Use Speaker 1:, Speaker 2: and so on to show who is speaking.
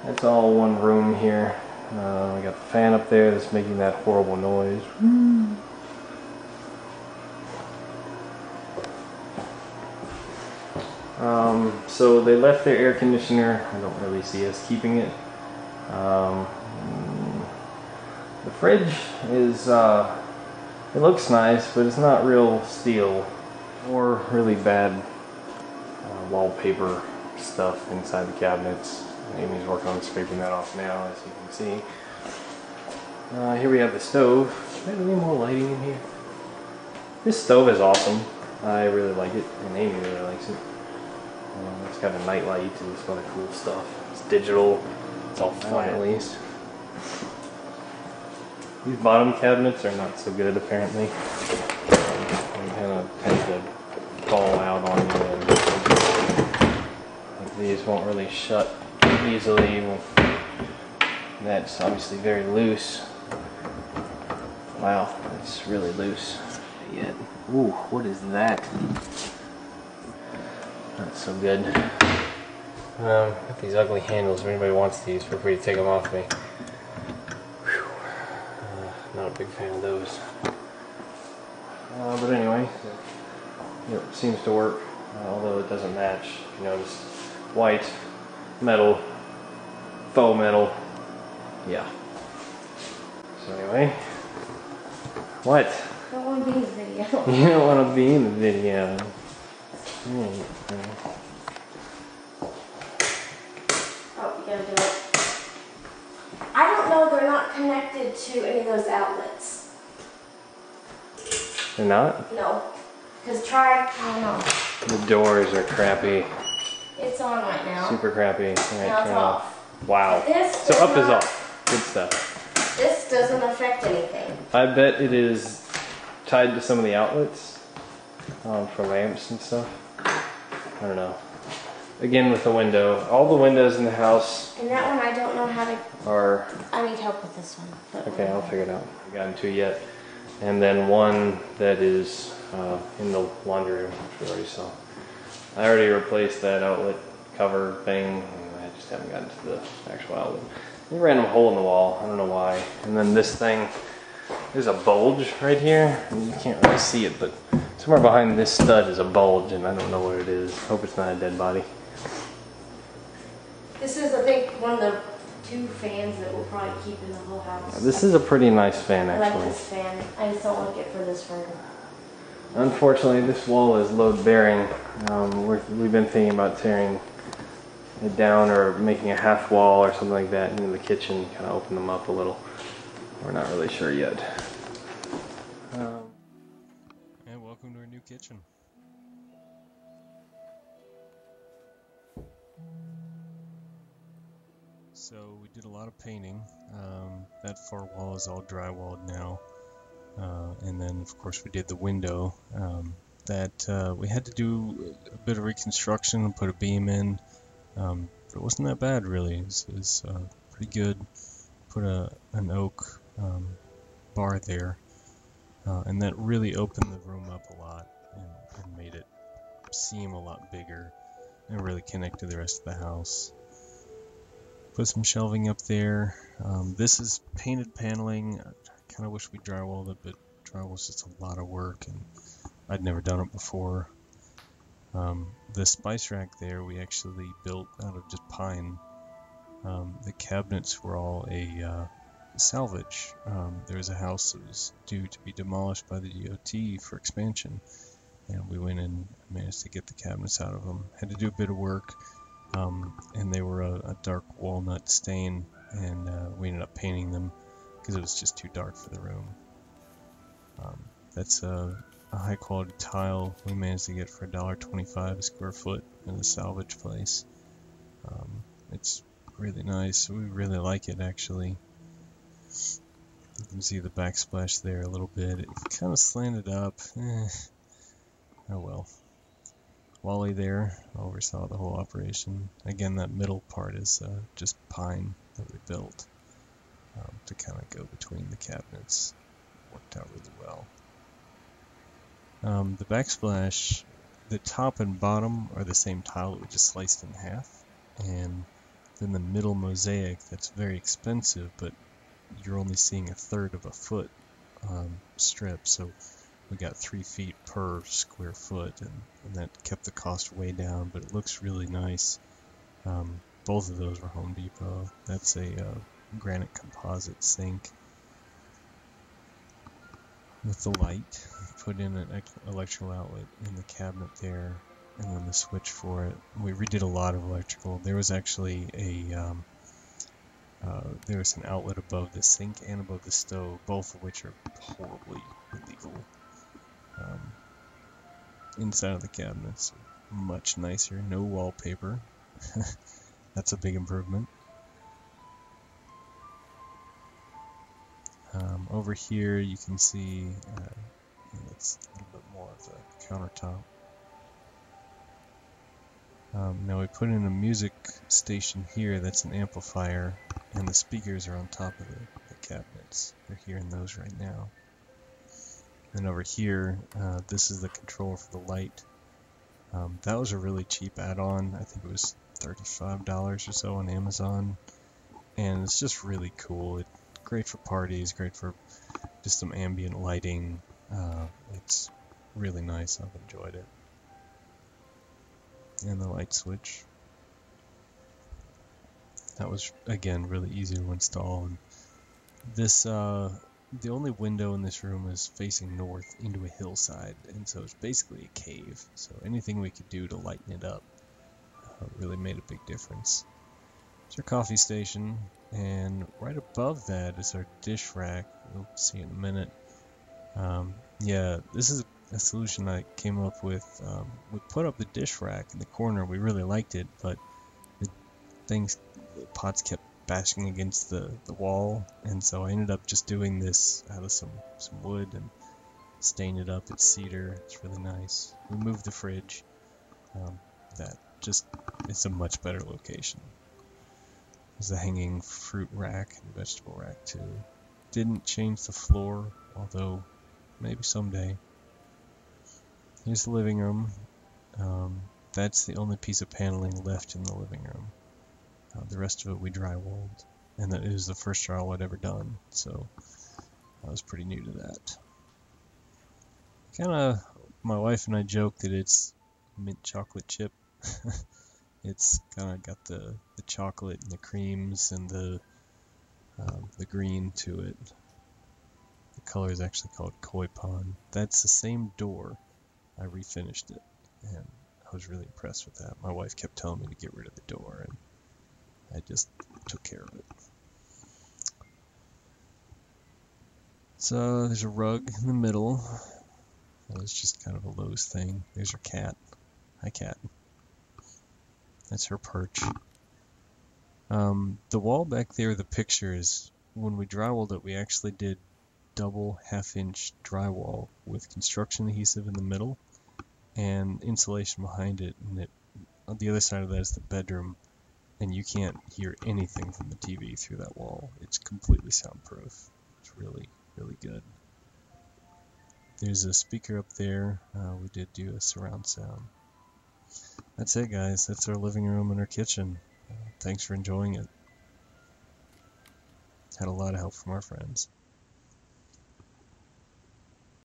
Speaker 1: It's all one room here. We got the fan up there that's making that horrible noise. So they left their air conditioner. I don't really see us keeping it. The fridge is, it looks nice, but it's not real steel or really bad wallpaper stuff inside the cabinets. Amy's working on scraping that off now, as you can see. Here we have the stove. Do I have any more lighting in here? This stove is awesome. I really like it, and Amy really likes it. It's got a night light and some other cool stuff. It's digital. It's all flat at least. These bottom cabinets are not so good apparently. They kind of tend to fall out on you, and these won't really shut easily. That's obviously very loose. Wow, that's really loose. Yet, ooh, what is that? Not so good. Got these ugly handles. If anybody wants these, feel free to take them off me. Not a big fan of those. But anyway, it seems to work, although it doesn't match. You notice, white, metal, faux metal. Yeah. So anyway, what?
Speaker 2: I don't want to be in the video.
Speaker 1: You don't want to be in the video.
Speaker 2: Oh, you gotta do it. I don't know, they're not connected to any of those outlets.
Speaker 1: They're not?
Speaker 2: No. Because I don't know.
Speaker 1: The doors are crappy.
Speaker 2: It's on right now.
Speaker 1: Super crappy. All right,
Speaker 2: Now it's
Speaker 1: turn
Speaker 2: off.
Speaker 1: Wow. So up is off. Good stuff.
Speaker 2: This doesn't affect anything.
Speaker 1: I bet it is tied to some of the outlets for lamps and stuff. I don't know. Again with the window. All the windows in the house
Speaker 2: And that one I don't know how to...
Speaker 1: are...
Speaker 2: I need help with this one. But
Speaker 1: Okay, I'll figure it out. I haven't gotten to yet. And then one that is in the laundry room, which we already saw. I already replaced that outlet cover thing. I just haven't gotten to the actual outlet. There's a random hole in the wall. I don't know why. And then this thing, there's a bulge right here. And you can't really see it, but somewhere behind this stud is a bulge, and I don't know what it is. Hope it's not a dead body.
Speaker 2: this is, I think, one of the 2 fans that we'll probably keep in the whole house.
Speaker 1: This is a pretty nice fan,
Speaker 2: I
Speaker 1: actually.
Speaker 2: like this fan. I just don't like it for this room.
Speaker 1: Unfortunately, this wall is load bearing. We've been thinking about tearing it down or making a half wall or something like that in the kitchen, kind of open them up a little. We're not really sure yet.
Speaker 3: And welcome to our new kitchen. So we did a lot of painting. That far wall is all drywalled now. And then of course we did the window that we had to do a bit of reconstruction and put a beam in, but it wasn't that bad really. It was pretty good. Put an oak bar there, and that really opened the room up a lot and made it seem a lot bigger and really connect to the rest of the house. Put some shelving up there. This is painted paneling. I kind of wish we drywalled it, but drywall's just a lot of work, and I'd never done it before. The spice rack there we actually built out of just pine. The cabinets were all a salvage. There was a house that was due to be demolished by the DOT for expansion, and we went in and managed to get the cabinets out of them. Had to do a bit of work, and they were a dark walnut stain, and we ended up painting them because it was just too dark for the room. That's a high quality tile we managed to get for $1.25 a square foot in the salvage place. It's really nice. We really like it actually. You can see the backsplash there a little bit. It kind of slanted up. Oh well. Wally there oversaw the whole operation. Again, that middle part is just pine that we built to kind of go between the cabinets. Worked out really well. The backsplash, the top and bottom are the same tile that we just sliced in half, and Then the middle mosaic, that's very expensive, but you're only seeing 1/3 of a foot strip, so we got 3 feet per square foot, and that kept the cost way down, but it looks really nice. Both of those were Home Depot. That's a granite composite sink with the light. Put in an electrical outlet in the cabinet there, and then the switch for it. We redid a lot of electrical. There was actually there was an outlet above the sink and above the stove, both of which are horribly illegal. Inside of the cabinets, much nicer. No wallpaper. That's a big improvement. Over here you can see it's a little bit more of the countertop. Now we put in a music station here that's an amplifier, and the speakers are on top of the cabinets. They're hearing those right now. And over here, this is the controller for the light. That was a really cheap add-on. I think it was $35 or so on Amazon, and it's just really cool. It's great for parties, great for just some ambient lighting. It's really nice. I've enjoyed it. And the light switch. That was, again, really easy to install. And this, the only window in this room is facing north into a hillside, and so it's basically a cave. So anything we could do to lighten it up really made a big difference. It's our coffee station, and right above that is our dish rack. We'll see in a minute. Yeah, this is a solution I came up with. We put up the dish rack in the corner. We really liked it, but the pots kept bashing against the wall, and so I ended up just doing this out of some wood and stained it up. It's cedar. It's really nice. We moved the fridge. It's a much better location. There's a hanging fruit rack and vegetable rack too. Didn't change the floor, although maybe someday. Here's the living room. That's the only piece of paneling left in the living room. The rest of it we drywalled, and that is the first drywall I'd ever done, so I was pretty new to that. My wife and I joke that it's mint chocolate chip. It's kind of got the chocolate and the creams and the green to it. The color is actually called Koi Pond. That's the same door. I refinished it, and I was really impressed with that. My wife kept telling me to get rid of the door, and I just took care of it. So there's a rug in the middle. That was just kind of a Lowe's thing. There's our cat. Hi, cat. That's her perch. The wall back there, the picture is, when we drywalled it, we actually did double half-inch drywall with construction adhesive in the middle and insulation behind it. And on the other side of that is the bedroom, and you can't hear anything from the TV through that wall. It's completely soundproof. It's really, really good. There's a speaker up there. We did do a surround sound. That's it, guys. That's our living room and our kitchen. Thanks for enjoying it. Had a lot of help from our friends.